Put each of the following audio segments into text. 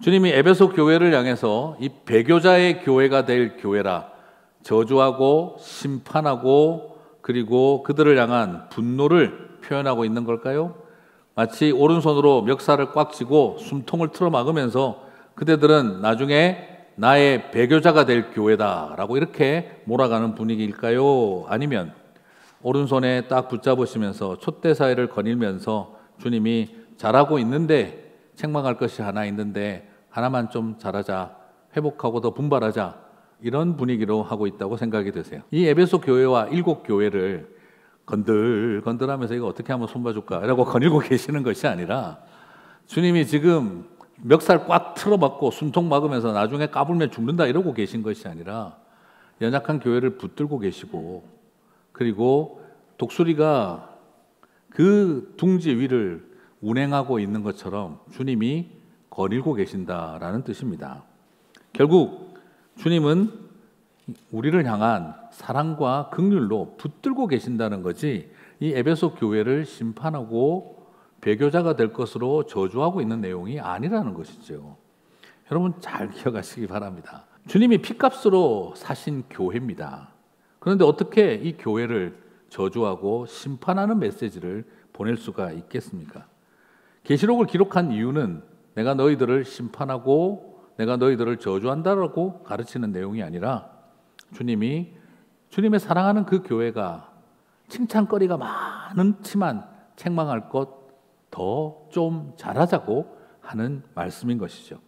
주님이 에베소 교회를 향해서 이 배교자의 교회가 될 교회라 저주하고 심판하고 그리고 그들을 향한 분노를 표현하고 있는 걸까요? 마치 오른손으로 멱살을 꽉 쥐고 숨통을 틀어막으면서 그대들은 나중에 나의 배교자가 될 교회다라고 이렇게 몰아가는 분위기일까요? 아니면 오른손에 딱 붙잡으시면서 촛대 사이를 거닐면서 주님이 잘하고 있는데 책망할 것이 하나 있는데 하나만 좀 잘하자, 회복하고 더 분발하자, 이런 분위기로 하고 있다고 생각이 되세요. 이 에베소 교회와 일곱 교회를 건들건들하면서 이거 어떻게 하면 손봐줄까 라고 거닐고 계시는 것이 아니라 주님이 지금 멱살 꽉 틀어막고 숨통 막으면서 나중에 까불면 죽는다 이러고 계신 것이 아니라 연약한 교회를 붙들고 계시고, 그리고 독수리가 그 둥지 위를 운행하고 있는 것처럼 주님이 거닐고 계신다라는 뜻입니다. 결국 주님은 우리를 향한 사랑과 긍휼로 붙들고 계신다는 거지, 이 에베소 교회를 심판하고 배교자가 될 것으로 저주하고 있는 내용이 아니라는 것이죠. 여러분 잘 기억하시기 바랍니다. 주님이 피값으로 사신 교회입니다. 그런데 어떻게 이 교회를 저주하고 심판하는 메시지를 보낼 수가 있겠습니까? 계시록을 기록한 이유는 내가 너희들을 심판하고 내가 너희들을 저주한다라고 가르치는 내용이 아니라 주님의 사랑하는 그 교회가 칭찬거리가 많지만 책망할 것 더 좀 잘하자고 하는 말씀인 것이죠.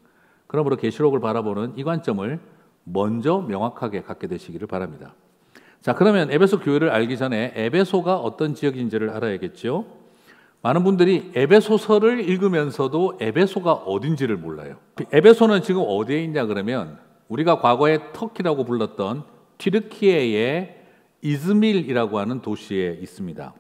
그러므로 계시록을 바라보는 이 관점을 먼저 명확하게 갖게 되시기를 바랍니다. 자, 그러면 에베소 교회를 알기 전에 에베소가 어떤 지역인지를 알아야겠죠. 많은 분들이 에베소서를 읽으면서도 에베소가 어딘지를 몰라요. 에베소는 지금 어디에 있냐 그러면 우리가 과거에 터키라고 불렀던 튀르키예의 이즈밀이라고 하는 도시에 있습니다.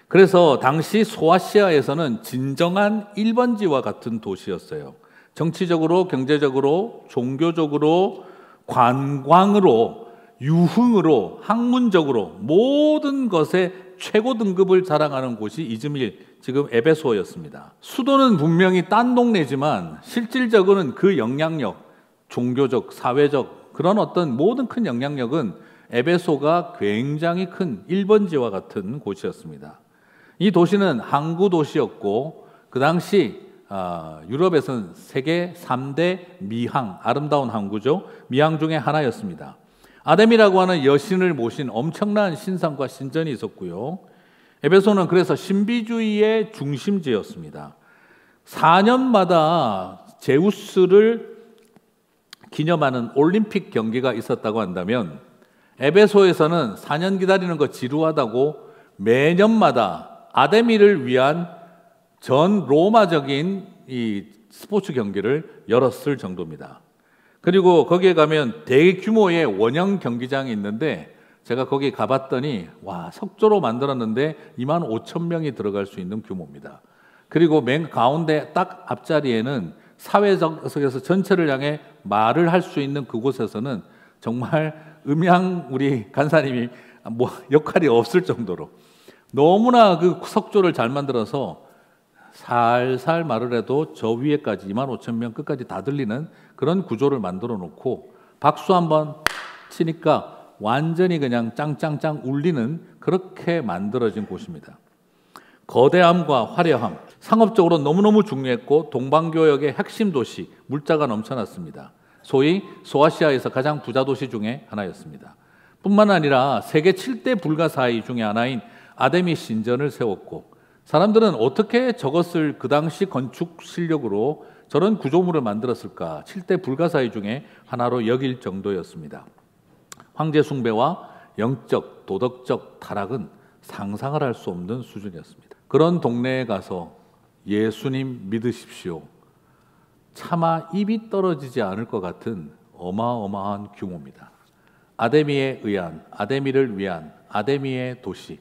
그래서 당시 소아시아에서는 진정한 1번지와 같은 도시였어요. 정치적으로, 경제적으로, 종교적으로, 관광으로, 유흥으로, 학문적으로 모든 것에 최고 등급을 자랑하는 곳이 이즈밀, 지금 에베소였습니다. 수도는 분명히 딴 동네지만 실질적으로는 그 영향력, 종교적, 사회적 그런 어떤 모든 큰 영향력은 에베소가 굉장히 큰 1번지와 같은 곳이었습니다. 이 도시는 항구 도시였고 그 당시 유럽에서는 세계 3대 미항, 아름다운 항구죠. 미항 중에 하나였습니다. 아데미라고 하는 여신을 모신 엄청난 신상과 신전이 있었고요. 에베소는 그래서 신비주의의 중심지였습니다. 4년마다 제우스를 기념하는 올림픽 경기가 있었다고 한다면 에베소에서는 4년 기다리는 거 지루하다고 매년마다 아데미를 위한 전 로마적인 이 스포츠 경기를 열었을 정도입니다. 그리고 거기에 가면 대규모의 원형 경기장이 있는데 제가 거기 가봤더니 와, 석조로 만들었는데 25,000명이 들어갈 수 있는 규모입니다. 그리고 맨 가운데 딱 앞자리에는 사회석에서 전체를 향해 말을 할 수 있는 그곳에서는 정말 음향 우리 간사님이 역할이 없을 정도로 너무나 그 석조를 잘 만들어서 살살 말을 해도 저 위에까지 25,000명 끝까지 다 들리는 그런 구조를 만들어 놓고 박수 한번 치니까 완전히 그냥 짱짱짱 울리는 그렇게 만들어진 곳입니다. 거대함과 화려함, 상업적으로 너무너무 중요했고 동방교역의 핵심 도시, 물자가 넘쳐났습니다. 소위 소아시아에서 가장 부자 도시 중에 하나였습니다. 뿐만 아니라 세계 7대 불가사의 중에 하나인 아데미 신전을 세웠고 사람들은 어떻게 저것을 그 당시 건축 실력으로 저런 구조물을 만들었을까? 7대 불가사의 중에 하나로 여길 정도였습니다. 황제 숭배와 영적, 도덕적 타락은 상상을 할 수 없는 수준이었습니다. 그런 동네에 가서 예수님 믿으십시오. 차마 입이 떨어지지 않을 것 같은 어마어마한 규모입니다. 아데미에 의한, 아데미를 위한 아데미의 도시,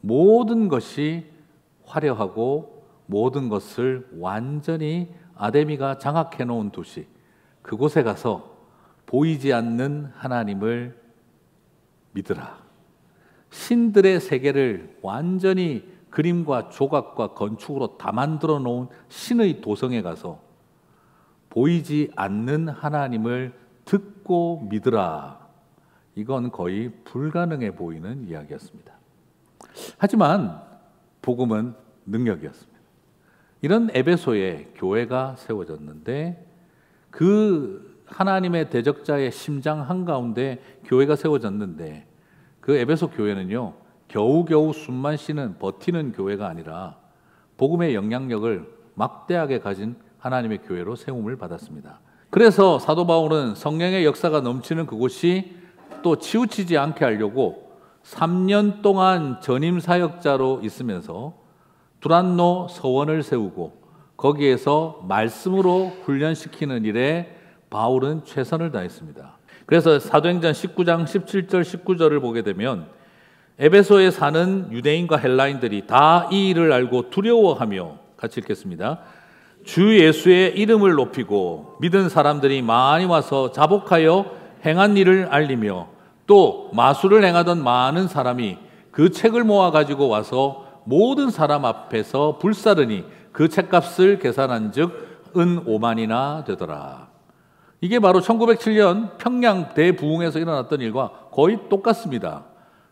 모든 것이 화려하고 모든 것을 완전히 아데미가 장악해 놓은 도시, 그곳에 가서 보이지 않는 하나님을 믿으라. 신들의 세계를 완전히 그림과 조각과 건축으로 다 만들어 놓은 신의 도성에 가서 보이지 않는 하나님을 듣고 믿으라. 이건 거의 불가능해 보이는 이야기였습니다. 하지만 복음은 능력이었습니다. 이런 에베소에 교회가 세워졌는데 그 하나님의 대적자의 심장 한가운데 교회가 세워졌는데 그 에베소 교회는요, 겨우겨우 숨만 쉬는 버티는 교회가 아니라 복음의 영향력을 막대하게 가진 하나님의 교회로 세움을 받았습니다. 그래서 사도 바울은 성령의 역사가 넘치는 그곳이 또 치우치지 않게 하려고 3년 동안 전임 사역자로 있으면서 두란노 서원을 세우고 거기에서 말씀으로 훈련시키는 일에 바울은 최선을 다했습니다. 그래서 사도행전 19장 17절 19절을 보게 되면 에베소에 사는 유대인과 헬라인들이 다 이 일을 알고 두려워하며, 같이 읽겠습니다. 주 예수의 이름을 높이고 믿은 사람들이 많이 와서 자복하여 행한 일을 알리며, 또 마술을 행하던 많은 사람이 그 책을 모아 가지고 와서 모든 사람 앞에서 불사르니 그 책값을 계산한 즉 은 5만이나 되더라. 이게 바로 1907년 평양 대부흥에서 일어났던 일과 거의 똑같습니다.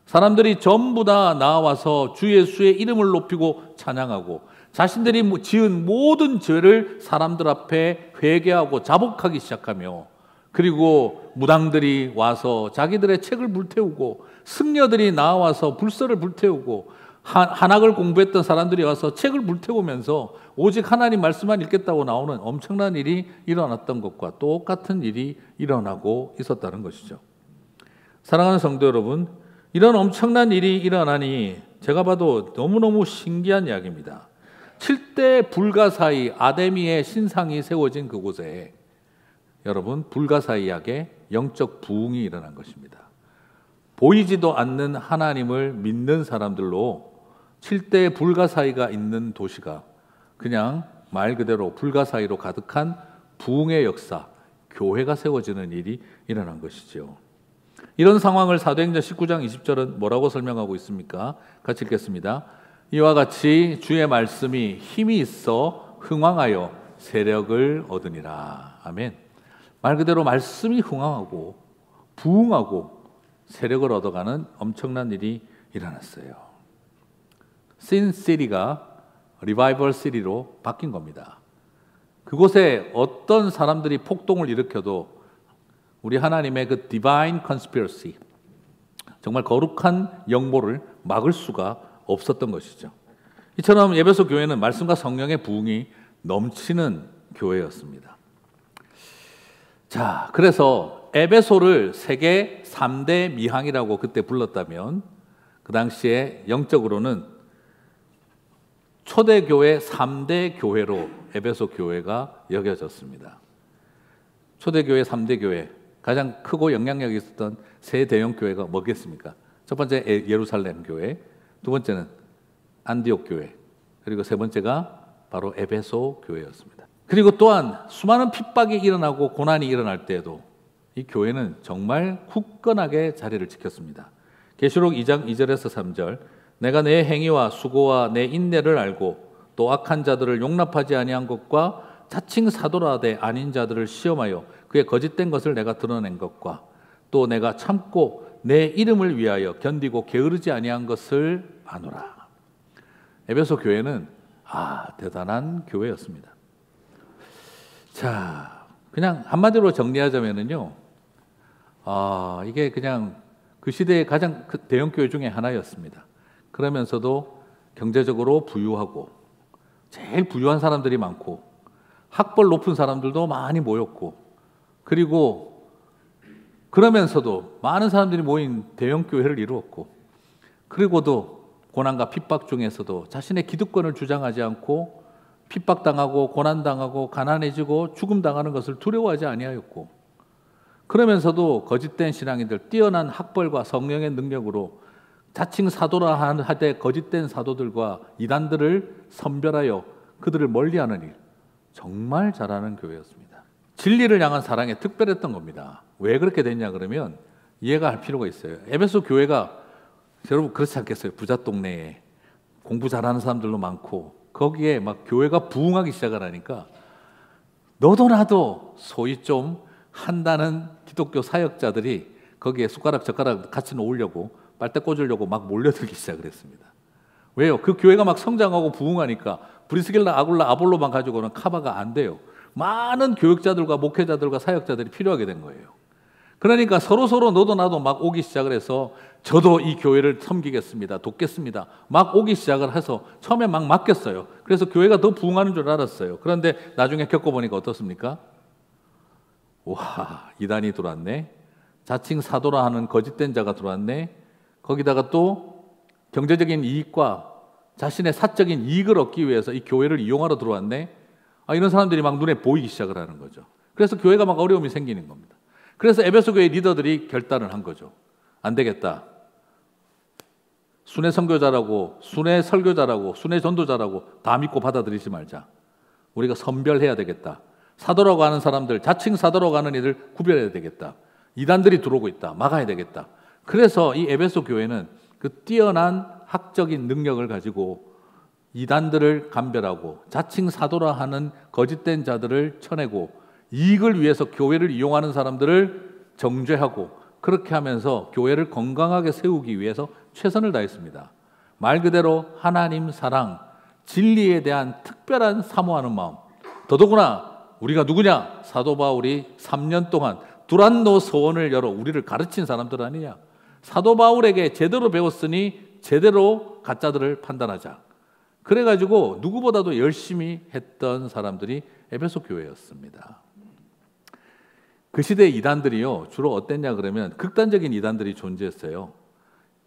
사람들이 전부 다 나와서 주 예수의 이름을 높이고 찬양하고 자신들이 지은 모든 죄를 사람들 앞에 회개하고 자복하기 시작하며, 그리고 무당들이 와서 자기들의 책을 불태우고 승려들이 나와서 불서를 불태우고 한학을 공부했던 사람들이 와서 책을 불태우면서 오직 하나님 말씀만 읽겠다고 나오는 엄청난 일이 일어났던 것과 똑같은 일이 일어나고 있었다는 것이죠. 사랑하는 성도 여러분, 이런 엄청난 일이 일어나니 제가 봐도 너무너무 신기한 이야기입니다. 7대 불가사의 아데미의 신상이 세워진 그곳에 여러분, 불가사의하게 영적 부흥이 일어난 것입니다. 보이지도 않는 하나님을 믿는 사람들로 7대 불가사의가 있는 도시가 그냥 말 그대로 불가사의로 가득한 부흥의 역사, 교회가 세워지는 일이 일어난 것이죠. 이런 상황을 사도행전 19장 20절은 뭐라고 설명하고 있습니까? 같이 읽겠습니다. 이와 같이 주의 말씀이 힘이 있어 흥왕하여 세력을 얻으니라. 아멘. 말 그대로 말씀이 흥왕하고 부흥하고 세력을 얻어가는 엄청난 일이 일어났어요. 신 시티가 리바이벌 시티로 바뀐 겁니다. 그곳에 어떤 사람들이 폭동을 일으켜도 우리 하나님의 그 디바인 컨스피러시, 정말 거룩한 영모를 막을 수가 없었던 것이죠. 이처럼 에베소 교회는 말씀과 성령의 부흥이 넘치는 교회였습니다. 자, 그래서 에베소를 세계 3대 미항이라고 그때 불렀다면 그 당시에 영적으로는 초대교회 3대 교회로 에베소 교회가 여겨졌습니다. 초대교회 3대 교회, 가장 크고 영향력이 있었던 세 대형 교회가 뭐겠습니까? 첫 번째 예루살렘 교회, 두 번째는 안디옥 교회, 그리고 세 번째가 바로 에베소 교회였습니다. 그리고 또한 수많은 핍박이 일어나고 고난이 일어날 때에도 이 교회는 정말 굳건하게 자리를 지켰습니다. 계시록 2장 2절에서 3절, 내가 내 행위와 수고와 내 인내를 알고 또 악한 자들을 용납하지 아니한 것과 자칭 사도라 하되 아닌 자들을 시험하여 그의 거짓된 것을 내가 드러낸 것과 또 내가 참고 내 이름을 위하여 견디고 게으르지 아니한 것을 아노라. 에베소 교회는 대단한 교회였습니다. 자, 그냥 한마디로 정리하자면요, 이게 그냥 그 시대의 가장 대형 교회 중에 하나였습니다. 그러면서도 경제적으로 부유하고 제일 부유한 사람들이 많고 학벌 높은 사람들도 많이 모였고, 그리고 그러면서도 많은 사람들이 모인 대형 교회를 이루었고, 그리고도 고난과 핍박 중에서도 자신의 기득권을 주장하지 않고 핍박당하고 고난당하고 가난해지고 죽음당하는 것을 두려워하지 아니하였고, 그러면서도 거짓된 신앙인들, 뛰어난 학벌과 성령의 능력으로 자칭 사도라 하되 거짓된 사도들과 이단들을 선별하여 그들을 멀리하는 일, 정말 잘하는 교회였습니다. 진리를 향한 사랑에 특별했던 겁니다. 왜 그렇게 됐냐 그러면 이해가 할 필요가 있어요. 에베소 교회가 여러분 그렇지 않겠어요? 부자 동네에 공부 잘하는 사람들도 많고 거기에 막 교회가 부흥하기 시작을 하니까 너도 나도 소위 좀 한다는 기독교 사역자들이 거기에 숟가락 젓가락 같이 놓으려고 빨대 꽂으려고 막 몰려들기 시작을 했습니다. 왜요? 그 교회가 막 성장하고 부흥하니까 브리스길라, 아굴라, 아볼로만 가지고는 커버가 안 돼요. 많은 교육자들과 목회자들과 사역자들이 필요하게 된 거예요. 그러니까 서로 너도 나도 막 오기 시작을 해서 저도 이 교회를 섬기겠습니다. 돕겠습니다. 막 오기 시작을 해서 처음에 막 맡겼어요. 그래서 교회가 더 부흥하는 줄 알았어요. 그런데 나중에 겪어보니까 어떻습니까? 와, 이단이 들어왔네. 자칭 사도라 하는 거짓된 자가 들어왔네. 거기다가 또 경제적인 이익과 자신의 사적인 이익을 얻기 위해서 이 교회를 이용하러 들어왔네. 이런 사람들이 막 눈에 보이기 시작을 하는 거죠. 그래서 교회가 막 어려움이 생기는 겁니다. 그래서 에베소 교회 리더들이 결단을 한 거죠. 안 되겠다. 순회 선교자라고, 순회 설교자라고, 순회 전도자라고 다 믿고 받아들이지 말자. 우리가 선별해야 되겠다. 사도라고 하는 사람들, 자칭 사도라고 하는 이들 구별해야 되겠다. 이단들이 들어오고 있다. 막아야 되겠다. 그래서 이 에베소 교회는 그 뛰어난 학적인 능력을 가지고 이단들을 감별하고 자칭 사도라 하는 거짓된 자들을 쳐내고 이익을 위해서 교회를 이용하는 사람들을 정죄하고 그렇게 하면서 교회를 건강하게 세우기 위해서 최선을 다했습니다. 말 그대로 하나님 사랑, 진리에 대한 특별한 사모하는 마음. 더더구나 우리가 누구냐? 사도 바울이 3년 동안 두란노 서원을 열어 우리를 가르친 사람들 아니냐? 사도 바울에게 제대로 배웠으니 제대로 가짜들을 판단하자. 그래가지고 누구보다도 열심히 했던 사람들이 에베소 교회였습니다. 그 시대의 이단들이요, 주로 어땠냐 그러면 극단적인 이단들이 존재했어요.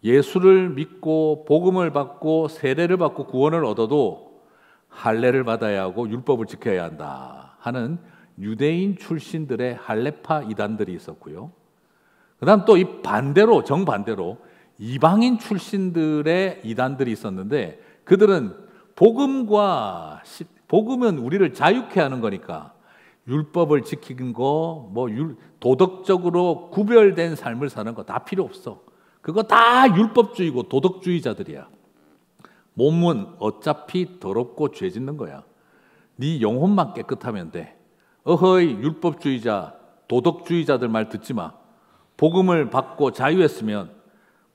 예수를 믿고 복음을 받고 세례를 받고 구원을 얻어도 할례를 받아야 하고 율법을 지켜야 한다 하는 유대인 출신들의 할례파 이단들이 있었고요. 그 다음 또 이 반대로, 정반대로 이방인 출신들의 이단들이 있었는데 그들은 복음은 우리를 자유케 하는 거니까 율법을 지키는 거, 도덕적으로 구별된 삶을 사는 거 다 필요 없어. 그거 다 율법주의고 도덕주의자들이야. 몸은 어차피 더럽고 죄 짓는 거야. 네 영혼만 깨끗하면 돼. 어허이 율법주의자, 도덕주의자들 말 듣지 마. 복음을 받고 자유했으면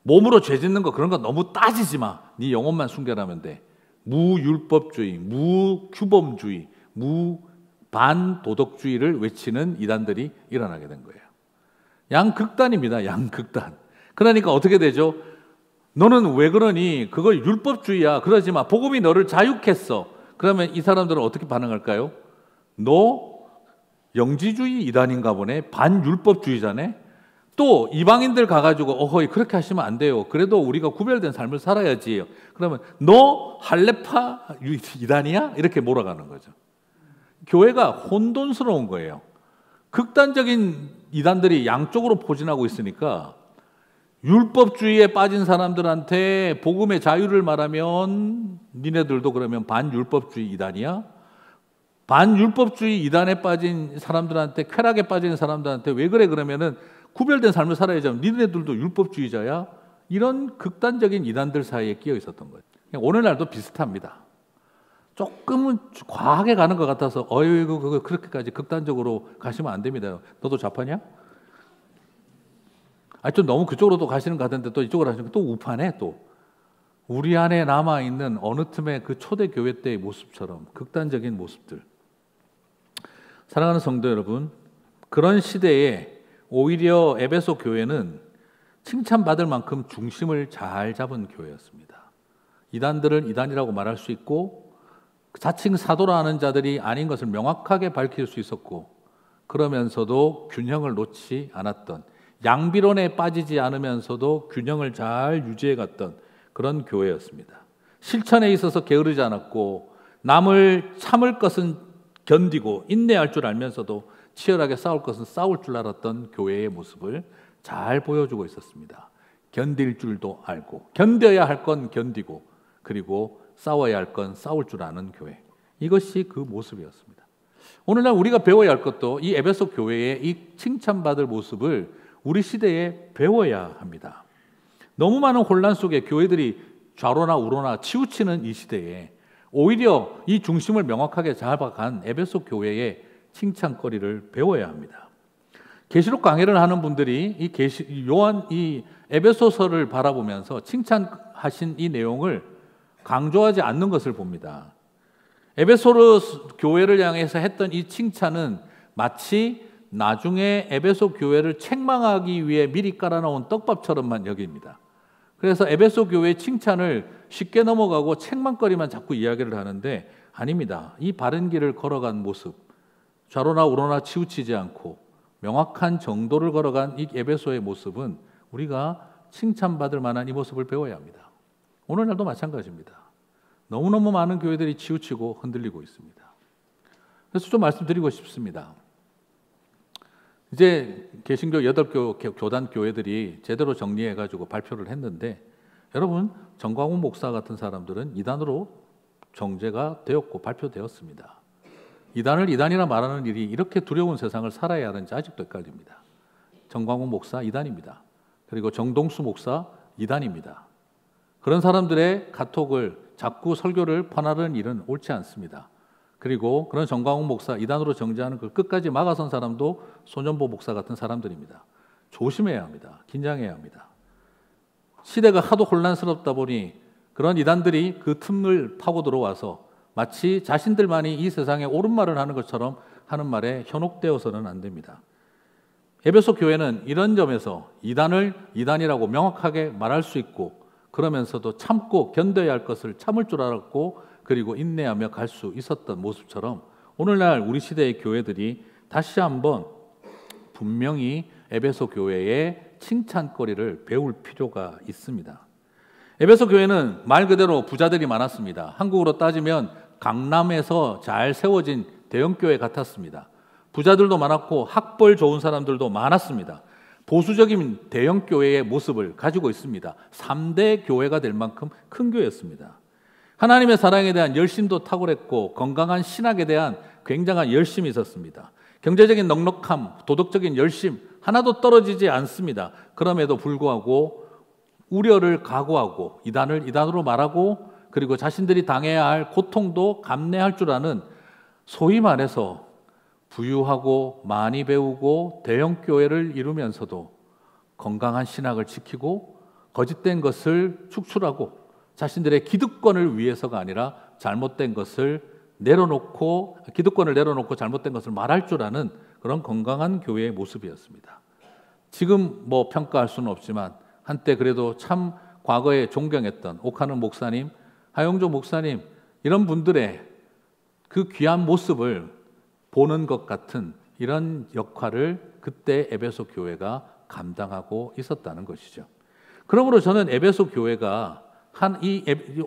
몸으로 죄 짓는 거 그런 거 너무 따지지 마. 네 영혼만 순결하면 돼. 무율법주의, 무규범주의, 무반도덕주의를 외치는 이단들이 일어나게 된 거예요. 양극단입니다. 양극단. 그러니까 어떻게 되죠? 너는 왜 그러니? 그거 율법주의야. 그러지 마. 복음이 너를 자유케 했어. 그러면 이 사람들은 어떻게 반응할까요? 너 영지주의 이단인가 보네. 반율법주의자네. 또 이방인들 가가지고 어허이 그렇게 하시면 안 돼요. 그래도 우리가 구별된 삶을 살아야지. 그러면 너 할례파 이단이야? 이렇게 몰아가는 거죠. 교회가 혼돈스러운 거예요. 극단적인 이단들이 양쪽으로 포진하고 있으니까 율법주의에 빠진 사람들한테 복음의 자유를 말하면 니네들도 그러면 반율법주의 이단이야? 반율법주의 이단에 빠진 사람들한테, 쾌락에 빠진 사람들한테 왜 그래 그러면은 구별된 삶을 살아야지. 니네들도 율법주의자야? 이런 극단적인 이단들 사이에 끼어 있었던 거예요. 오늘날도 비슷합니다. 조금은 과하게 가는 것 같아서 어이구 그렇게까지 극단적으로 가시면 안 됩니다. 너도 좌파냐? 좀 너무 그쪽으로 또 가시는 것 같은데 또 이쪽으로 하시니까 또 우파네 또. 우리 안에 남아있는 어느 틈에 그 초대교회 때의 모습처럼 극단적인 모습들. 사랑하는 성도 여러분, 그런 시대에 오히려 에베소 교회는 칭찬받을 만큼 중심을 잘 잡은 교회였습니다. 이단들은 이단이라고 말할 수 있고 자칭 사도라 하는 자들이 아닌 것을 명확하게 밝힐 수 있었고 그러면서도 균형을 놓지 않았던, 양비론에 빠지지 않으면서도 균형을 잘 유지해 갔던 그런 교회였습니다. 실천에 있어서 게으르지 않았고 남을 참을 것은 견디고 인내할 줄 알면서도 치열하게 싸울 것은 싸울 줄 알았던 교회의 모습을 잘 보여주고 있었습니다. 견딜 줄도 알고 견뎌야 할 건 견디고 그리고 싸워야 할 건 싸울 줄 아는 교회. 이것이 그 모습이었습니다. 오늘날 우리가 배워야 할 것도 이 에베소 교회의 이 칭찬받을 모습을 우리 시대에 배워야 합니다. 너무 많은 혼란 속에 교회들이 좌로나 우로나 치우치는 이 시대에 오히려 이 중심을 명확하게 잡아간 에베소 교회의 칭찬거리를 배워야 합니다. 계시록 강해를 하는 분들이 이 에베소서를 바라보면서 칭찬하신 이 내용을 강조하지 않는 것을 봅니다. 에베소 교회를 향해서 했던 이 칭찬은 마치 나중에 에베소 교회를 책망하기 위해 미리 깔아놓은 떡밥처럼만 여깁니다. 그래서 에베소 교회의 칭찬을 쉽게 넘어가고 책망거리만 자꾸 이야기를 하는데 아닙니다. 이 바른 길을 걸어간 모습, 좌로나 우로나 치우치지 않고 명확한 정도를 걸어간 이 에베소의 모습은 우리가 칭찬받을 만한 이 모습을 배워야 합니다. 오늘날도 마찬가지입니다. 너무너무 많은 교회들이 치우치고 흔들리고 있습니다. 그래서 좀 말씀드리고 싶습니다. 이제 개신교 8교 교단 교회들이 제대로 정리해가지고 발표를 했는데 여러분 정광훈 목사 같은 사람들은 이단으로 정죄가 되었고 발표되었습니다. 이단을 이단이라 말하는 일이 이렇게 두려운 세상을 살아야 하는지 아직도 헷갈립니다. 정광훈 목사 이단입니다. 그리고 정동수 목사 이단입니다. 그런 사람들의 카톡을 자꾸 설교를 퍼나르는 일은 옳지 않습니다. 그리고 그런 정광훈 목사 이단으로 정죄하는 그 끝까지 막아선 사람도 손연보 목사 같은 사람들입니다. 조심해야 합니다. 긴장해야 합니다. 시대가 하도 혼란스럽다 보니 그런 이단들이 그 틈을 파고 들어와서 마치 자신들만이 이 세상에 옳은 말을 하는 것처럼 하는 말에 현혹되어서는 안 됩니다. 에베소 교회는 이런 점에서 이단을 이단이라고 명확하게 말할 수 있고 그러면서도 참고 견뎌야 할 것을 참을 줄 알았고 그리고 인내하며 갈 수 있었던 모습처럼 오늘날 우리 시대의 교회들이 다시 한번 분명히 에베소 교회의 칭찬거리를 배울 필요가 있습니다. 에베소 교회는 말 그대로 부자들이 많았습니다. 한국으로 따지면 강남에서 잘 세워진 대형교회 같았습니다. 부자들도 많았고 학벌 좋은 사람들도 많았습니다. 보수적인 대형교회의 모습을 가지고 있습니다. 3대 교회가 될 만큼 큰 교회였습니다. 하나님의 사랑에 대한 열심도 탁월했고 건강한 신학에 대한 굉장한 열심이 있었습니다. 경제적인 넉넉함, 도덕적인 열심 하나도 떨어지지 않습니다. 그럼에도 불구하고 우려를 각오하고 이단을 이단으로 말하고 그리고 자신들이 당해야 할 고통도 감내할 줄 아는 소위 말해서 부유하고 많이 배우고 대형 교회를 이루면서도 건강한 신학을 지키고 거짓된 것을 축출하고 자신들의 기득권을 위해서가 아니라 잘못된 것을 내려놓고 기득권을 내려놓고 잘못된 것을 말할 줄 아는 그런 건강한 교회의 모습이었습니다. 지금 뭐 평가할 수는 없지만 한때 그래도 참 과거에 존경했던 옥하는 목사님, 하영조 목사님 이런 분들의 그 귀한 모습을 보는 것 같은 이런 역할을 그때 에베소 교회가 감당하고 있었다는 것이죠. 그러므로 저는 에베소 교회가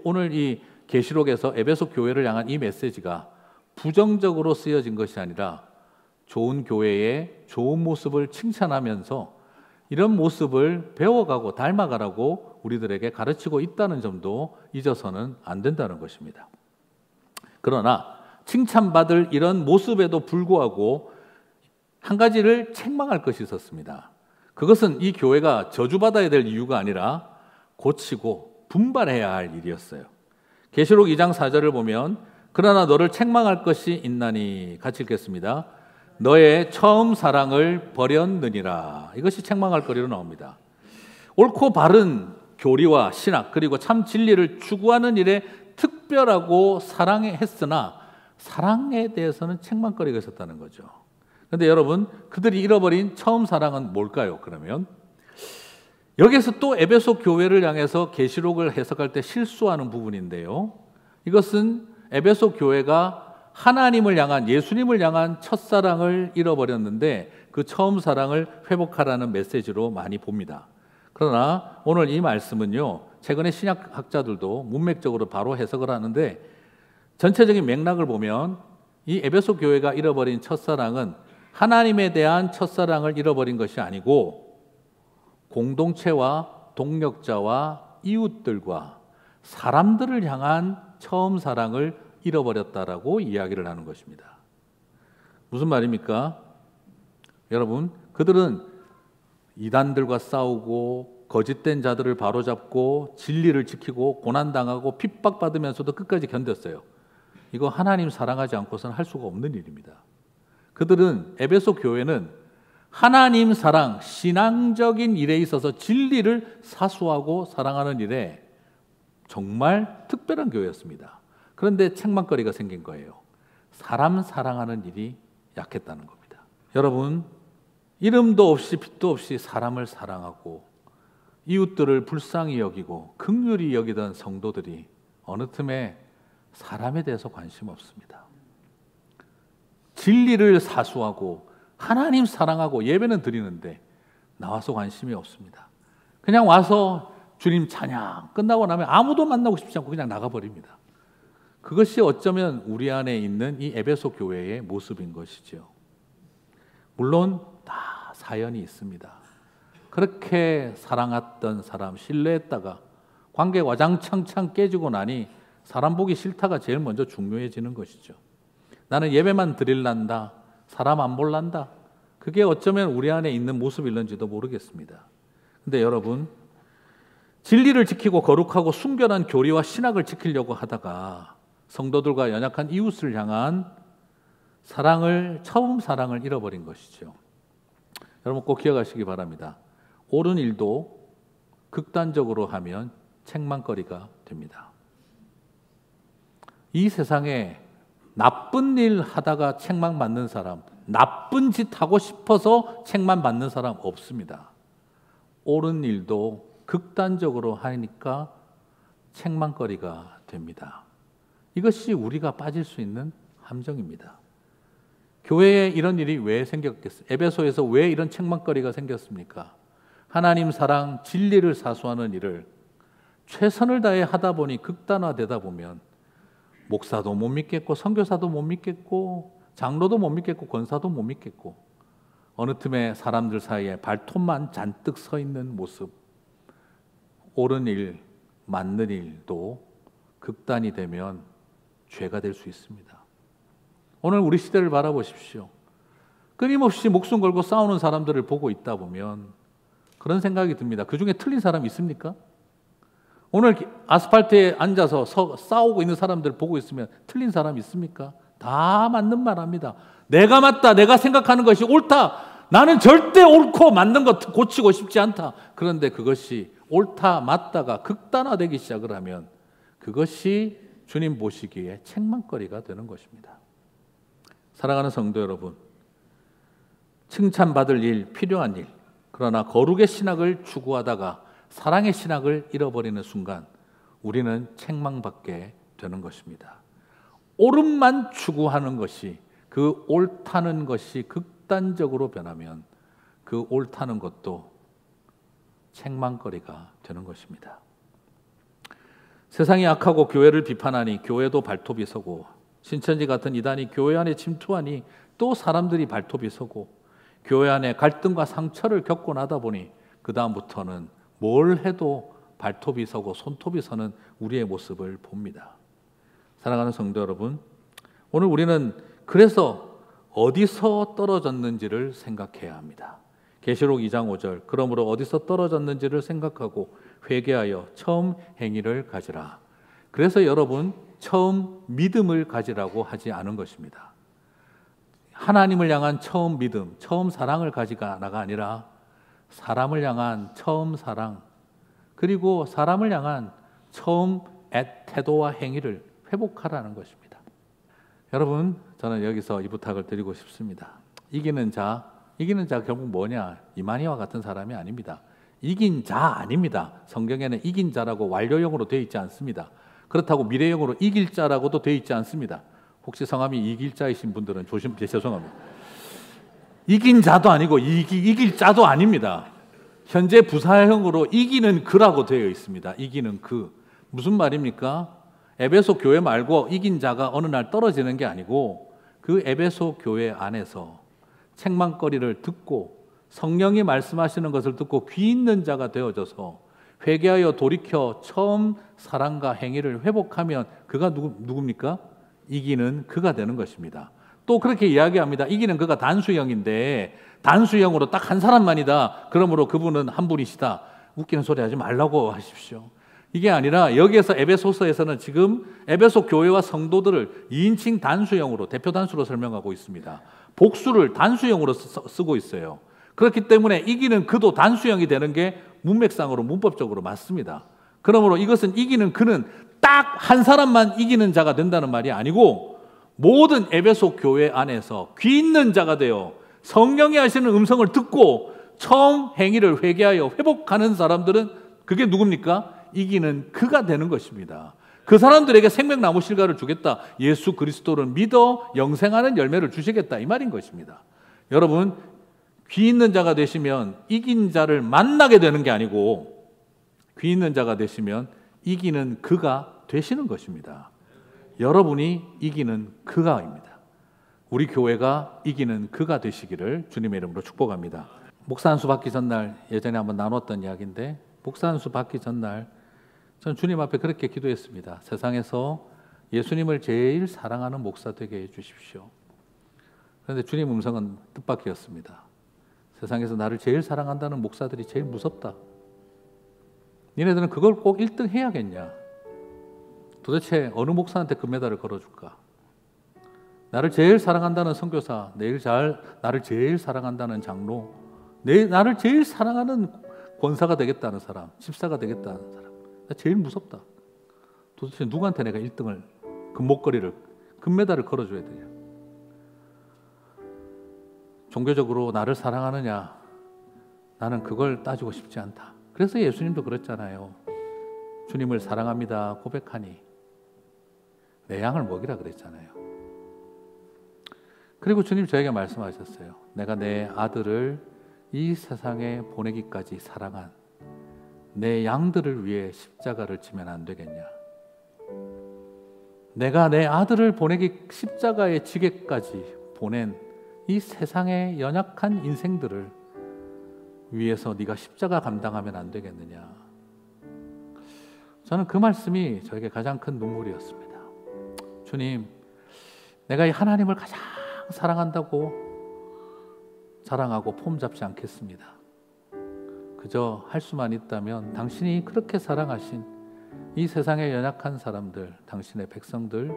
오늘 이 계시록에서 에베소 교회를 향한 이 메시지가 부정적으로 쓰여진 것이 아니라 좋은 교회의 좋은 모습을 칭찬하면서 이런 모습을 배워가고 닮아가라고 우리들에게 가르치고 있다는 점도 잊어서는 안 된다는 것입니다. 그러나 칭찬받을 이런 모습에도 불구하고 한 가지를 책망할 것이 있었습니다. 그것은 이 교회가 저주받아야 될 이유가 아니라 고치고 분발해야 할 일이었어요. 계시록 2장 4절을 보면 그러나 너를 책망할 것이 있나니 같이 읽겠습니다. 너의 처음 사랑을 버렸느니라. 이것이 책망할 거리로 나옵니다. 옳고 바른 교리와 신학 그리고 참 진리를 추구하는 일에 특별하고 사랑했으나 사랑에 대해서는 책망거리가 있었다는 거죠. 그런데 여러분 그들이 잃어버린 처음 사랑은 뭘까요? 그러면 여기에서 또 에베소 교회를 향해서 계시록을 해석할 때 실수하는 부분인데요. 이것은 에베소 교회가 하나님을 향한 예수님을 향한 첫사랑을 잃어버렸는데 그 처음 사랑을 회복하라는 메시지로 많이 봅니다. 그러나 오늘 이 말씀은요. 최근에 신약학자들도 문맥적으로 바로 해석을 하는데 전체적인 맥락을 보면 이 에베소 교회가 잃어버린 첫사랑은 하나님에 대한 첫사랑을 잃어버린 것이 아니고 공동체와 동력자와 이웃들과 사람들을 향한 처음 사랑을 잃어버렸다라고 이야기를 하는 것입니다. 무슨 말입니까? 여러분, 그들은 이단들과 싸우고 거짓된 자들을 바로잡고 진리를 지키고 고난당하고 핍박받으면서도 끝까지 견뎠어요. 이거 하나님 사랑하지 않고서는 할 수가 없는 일입니다. 그들은 에베소 교회는 하나님 사랑, 신앙적인 일에 있어서 진리를 사수하고 사랑하는 일에 정말 특별한 교회였습니다. 그런데 책망거리가 생긴 거예요. 사람 사랑하는 일이 약했다는 겁니다. 여러분, 이름도 없이 빛도 없이 사람을 사랑하고 이웃들을 불쌍히 여기고 긍휼히 여기던 성도들이 어느 틈에 사람에 대해서 관심 없습니다. 진리를 사수하고 하나님 사랑하고 예배는 드리는데 나와서 관심이 없습니다. 그냥 와서 주님 찬양 끝나고 나면 아무도 만나고 싶지 않고 그냥 나가버립니다. 그것이 어쩌면 우리 안에 있는 이 에베소 교회의 모습인 것이죠. 물론 다 사연이 있습니다. 그렇게 사랑했던 사람, 신뢰했다가 관계 와장창창 깨지고 나니 사람 보기 싫다가 제일 먼저 중요해지는 것이죠. 나는 예배만 드릴란다, 사람 안 볼란다. 그게 어쩌면 우리 안에 있는 모습일는지도 모르겠습니다. 근데 여러분, 진리를 지키고 거룩하고 순결한 교리와 신학을 지키려고 하다가 성도들과 연약한 이웃을 향한 처음 사랑을 잃어버린 것이죠. 여러분 꼭 기억하시기 바랍니다. 옳은 일도 극단적으로 하면 책망거리가 됩니다. 이 세상에 나쁜 일 하다가 책망받는 사람, 나쁜 짓 하고 싶어서 책망받는 사람 없습니다. 옳은 일도 극단적으로 하니까 책망거리가 됩니다. 이것이 우리가 빠질 수 있는 함정입니다. 교회에 이런 일이 왜 생겼겠어요? 에베소에서 왜 이런 책망거리가 생겼습니까? 하나님 사랑, 진리를 사수하는 일을 최선을 다해 하다 보니 극단화되다 보면 목사도 못 믿겠고 선교사도 못 믿겠고 장로도 못 믿겠고 권사도 못 믿겠고 어느 틈에 사람들 사이에 발톱만 잔뜩 서 있는 모습, 옳은 일, 맞는 일도 극단이 되면 죄가 될 수 있습니다. 오늘 우리 시대를 바라보십시오. 끊임없이 목숨 걸고 싸우는 사람들을 보고 있다 보면 그런 생각이 듭니다. 그 중에 틀린 사람 있습니까? 오늘 아스팔트에 앉아서 싸우고 있는 사람들 보고 있으면 틀린 사람 있습니까? 다 맞는 말합니다. 내가 맞다. 내가 생각하는 것이 옳다. 나는 절대 옳고 맞는 것 고치고 싶지 않다. 그런데 그것이 옳다 맞다가 극단화되기 시작을 하면 그것이 주님 보시기에 책망거리가 되는 것입니다. 사랑하는 성도 여러분, 칭찬받을 일, 필요한 일, 그러나 거룩의 신학을 추구하다가 사랑의 신학을 잃어버리는 순간 우리는 책망받게 되는 것입니다. 옳음만 추구하는 것이, 그 옳다는 것이 극단적으로 변하면 그 옳다는 것도 책망거리가 되는 것입니다. 세상이 악하고 교회를 비판하니 교회도 발톱이 서고, 신천지 같은 이단이 교회 안에 침투하니 또 사람들이 발톱이 서고, 교회 안에 갈등과 상처를 겪고 나다 보니 그 다음부터는 뭘 해도 발톱이 서고 손톱이 서는 우리의 모습을 봅니다. 사랑하는 성도 여러분, 오늘 우리는 그래서 어디서 떨어졌는지를 생각해야 합니다. 계시록 2장 5절, 그러므로 어디서 떨어졌는지를 생각하고 회개하여 처음 행위를 가지라. 그래서 여러분, 처음 믿음을 가지라고 하지 않은 것입니다. 하나님을 향한 처음 믿음, 처음 사랑을 가지가가 아니라 사람을 향한 처음 사랑, 그리고 사람을 향한 처음 태도와 행위를 회복하라는 것입니다. 여러분, 저는 여기서 이 부탁을 드리고 싶습니다. 이기는 자 결국 뭐냐? 이만희와 같은 사람이 아닙니다. 이긴 자 아닙니다. 성경에는 이긴 자라고 완료형으로 되어 있지 않습니다. 그렇다고 미래형으로 이길 자라고도 되어 있지 않습니다. 혹시 성함이 이길 자이신 분들은 죄송합니다. 이긴 자도 아니고 이길 자도 아닙니다. 현재 부사형으로 이기는 그라고 되어 있습니다. 이기는 그. 무슨 말입니까? 에베소 교회 말고 이긴 자가 어느 날 떨어지는 게 아니고 그 에베소 교회 안에서 책망거리를 듣고 성령이 말씀하시는 것을 듣고 귀 있는 자가 되어져서 회개하여 돌이켜 처음 사랑과 행위를 회복하면 그가 누굽니까? 이기는 그가 되는 것입니다. 또 그렇게 이야기합니다. 이기는 그가 단수형인데 단수형으로 딱 한 사람만이다. 그러므로 그분은 한 분이시다. 웃기는 소리 하지 말라고 하십시오. 이게 아니라 여기에서 에베소서에서는 지금 에베소 교회와 성도들을 2인칭 단수형으로, 대표 단수로 설명하고 있습니다. 복수를 단수형으로 쓰고 있어요. 그렇기 때문에 이기는 그도 단수형이 되는 게 문맥상으로 문법적으로 맞습니다. 그러므로 이것은 이기는 그는 딱 한 사람만 이기는 자가 된다는 말이 아니고 모든 에베소 교회 안에서 귀 있는 자가 되어 성령이 하시는 음성을 듣고 처음 행위를 회개하여 회복하는 사람들은 그게 누굽니까? 이기는 그가 되는 것입니다. 그 사람들에게 생명나무 실과를 주겠다. 예수 그리스도를 믿어 영생하는 열매를 주시겠다. 이 말인 것입니다. 여러분, 귀 있는 자가 되시면 이긴 자를 만나게 되는 게 아니고 귀 있는 자가 되시면 이기는 그가 되시는 것입니다. 여러분이 이기는 그가입니다. 우리 교회가 이기는 그가 되시기를 주님의 이름으로 축복합니다. 목사 안수 받기 전날, 예전에 한번 나눴던 이야기인데, 목사 안수 받기 전날 전 주님 앞에 그렇게 기도했습니다. 세상에서 예수님을 제일 사랑하는 목사 되게 해주십시오. 그런데 주님 음성은 뜻밖이었습니다. 세상에서 나를 제일 사랑한다는 목사들이 제일 무섭다. 니네들은 그걸 꼭 1등 해야겠냐? 도대체 어느 목사한테 금메달을 걸어줄까? 나를 제일 사랑한다는 선교사, 나를 제일 사랑한다는 장로, 나를 제일 사랑하는 권사가 되겠다는 사람, 집사가 되겠다는 사람, 나 제일 무섭다. 도대체 누구한테 내가 1등을, 금목걸이를, 금메달을 걸어줘야 되냐? 종교적으로 나를 사랑하느냐? 나는 그걸 따지고 싶지 않다. 그래서 예수님도 그랬잖아요. 주님을 사랑합니다 고백하니 내 양을 먹이라 그랬잖아요. 그리고 주님 저에게 말씀하셨어요. 내가 내 아들을 이 세상에 보내기까지 사랑한 내 양들을 위해 십자가를 지면 안 되겠냐? 내가 내 아들을 십자가에 지게까지 보낸 이 세상의 연약한 인생들을 위해서 네가 십자가 감당하면 안 되겠느냐? 저는 그 말씀이 저에게 가장 큰 눈물이었습니다. 주님, 내가 이 하나님을 가장 사랑한다고 자랑하고 폼 잡지 않겠습니다. 그저 할 수만 있다면 당신이 그렇게 사랑하신 이 세상의 연약한 사람들, 당신의 백성들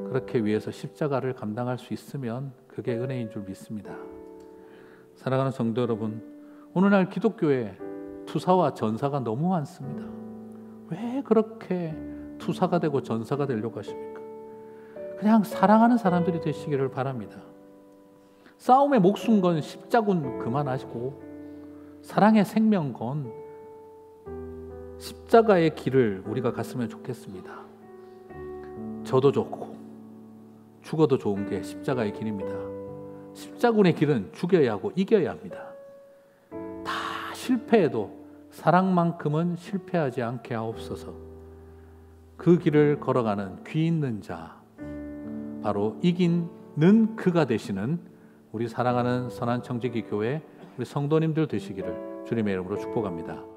그렇게 위해서 십자가를 감당할 수 있으면 그게 은혜인 줄 믿습니다. 사랑하는 성도 여러분, 오늘날 기독교에 투사와 전사가 너무 많습니다. 왜 그렇게 투사가 되고 전사가 되려고 하십니까? 그냥 사랑하는 사람들이 되시기를 바랍니다. 싸움에 목숨 건 십자군 그만하시고 사랑의 생명 건 십자가의 길을 우리가 갔으면 좋겠습니다. 저도 좋고 죽어도 좋은 게 십자가의 길입니다. 십자군의 길은 죽여야 하고 이겨야 합니다. 다 실패해도 사랑만큼은 실패하지 않게 하옵소서. 그 길을 걸어가는 귀 있는 자, 바로 이기는 그가 되시는 우리 사랑하는 선한 청지기 교회 우리 성도님들 되시기를 주님의 이름으로 축복합니다.